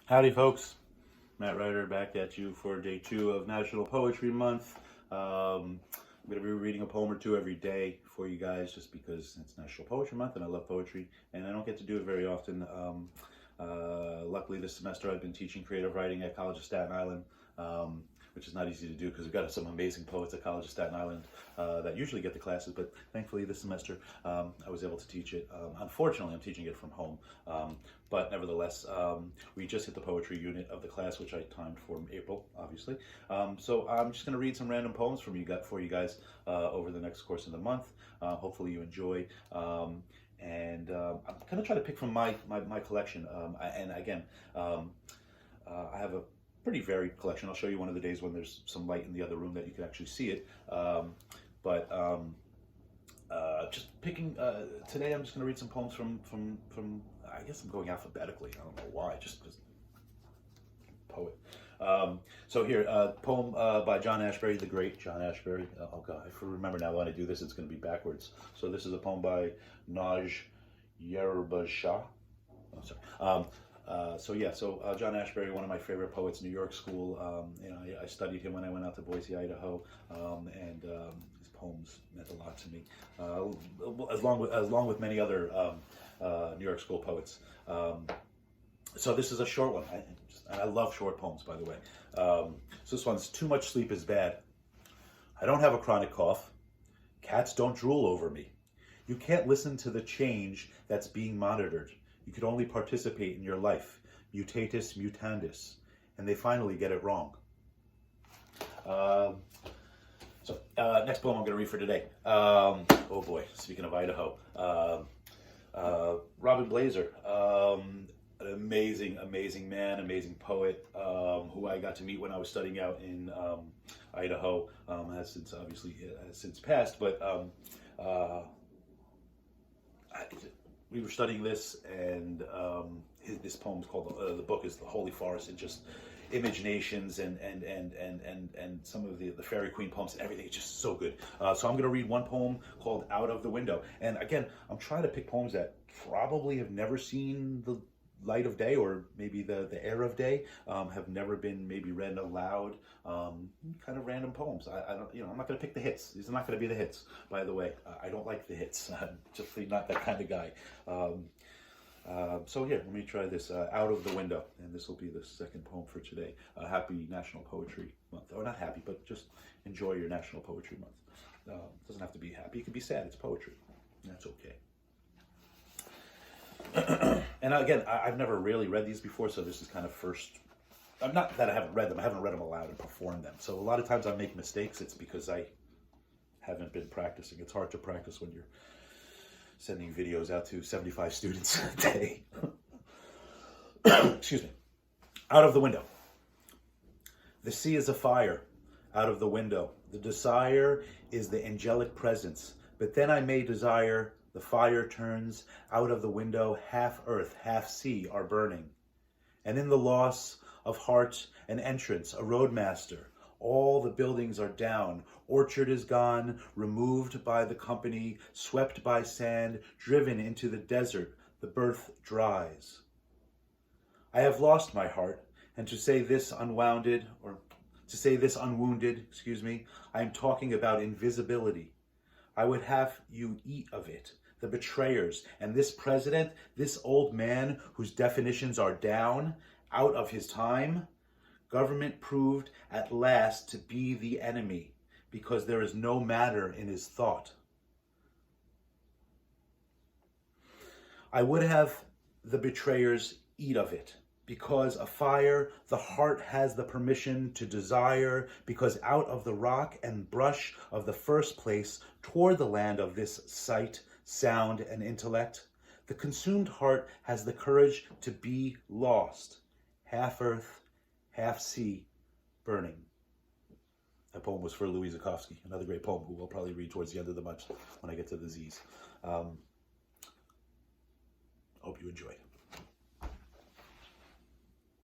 Howdy, folks. Matt Ryder back at you for day 2 of National Poetry Month. I'm going to be reading a poem or two every day for you guys just because it's National Poetry Month and I love poetry and I don't get to do it very often. Luckily this semester I've been teaching creative writing at College of Staten Island, which is not easy to do because we've got some amazing poets at College of Staten Island that usually get the classes, but thankfully this semester I was able to teach it. Unfortunately, I'm teaching it from home, but nevertheless, we just hit the poetry unit of the class, which I timed for April, obviously. So I'm just going to read some random poems for you guys over the next course of the month. Hopefully you enjoy. And I'm going to try to pick from my collection. And again, I have a pretty varied collection. I'll show you one of the days when there's some light in the other room that you can actually see it. Just picking, today I'm just going to read some poems from, I guess I'm going alphabetically. I don't know why, just because poet. So here, poem by John Ashbury, the great John Ashbury. Oh God, if I remember now when I do this, it's going to be backwards. So this is a poem by Naj Yerbashah. Oh, sorry. John Ashbury, one of my favorite poets, New York School. I studied him when I went out to Boise, Idaho, and his poems meant a lot to me, along with many other New York School poets. So this is a short one. I love short poems, by the way. So this one's Too Much Sleep is Bad. I don't have a chronic cough. Cats don't drool over me. You can't listen to the change that's being monitored. You could only participate in your life, mutatis mutandis, and they finally get it wrong. Next poem I'm going to read for today. Oh boy, speaking of Idaho, Ashbury Blaser, an amazing man, amazing poet, who I got to meet when I was studying out in Idaho. Has since passed, but we were studying this, and this poem's called, the book is The Holy Forest, and just imaginations and some of the Fairy Queen poems and everything. It's just so good. So I'm going to read one poem called Out of the Window. And again, I'm trying to pick poems that probably have never seen the light of day, or maybe the air of day, have never been maybe read aloud, kind of random poems. I don't, I'm not going to pick the hits. These are not going to be the hits, by the way. I don't like the hits. I'm just not that kind of guy. So here, let me try this, Out of the Window, and this will be the second poem for today. Happy National Poetry Month, or not happy, but just enjoy your National Poetry Month. It doesn't have to be happy, it can be sad, it's poetry. That's okay. And again, I've never really read these before, so this is kind of first. Not that I haven't read them, I haven't read them aloud and performed them. So a lot of times I make mistakes, it's because I haven't been practicing. It's hard to practice when you're sending videos out to 75 students a day. Excuse me. Out of the window. The sea is afire. Out of the window. The desire is the angelic presence. But then I may desire. The fire turns. Out of the window. Half earth, half sea are burning. And in the loss of heart and entrance, a roadmaster. All the buildings are down. Orchard is gone, removed by the company, swept by sand, driven into the desert. The birth dries. I have lost my heart, and to say this unwounded, I am talking about invisibility. I would have you eat of it, the betrayers, and this president, this old man whose definitions are down, out of his time. Government proved at last to be the enemy, because there is no matter in his thought. I would have the betrayers eat of it, because afire the heart has the permission to desire, because out of the rock and brush of the first place toward the land of this sight, sound, and intellect, the consumed heart has the courage to be lost, half earth, half sea, burning. That poem was for Louis Zukowski, another great poem who we'll probably read towards the end of the month when I get to the Z's. Hope you enjoy.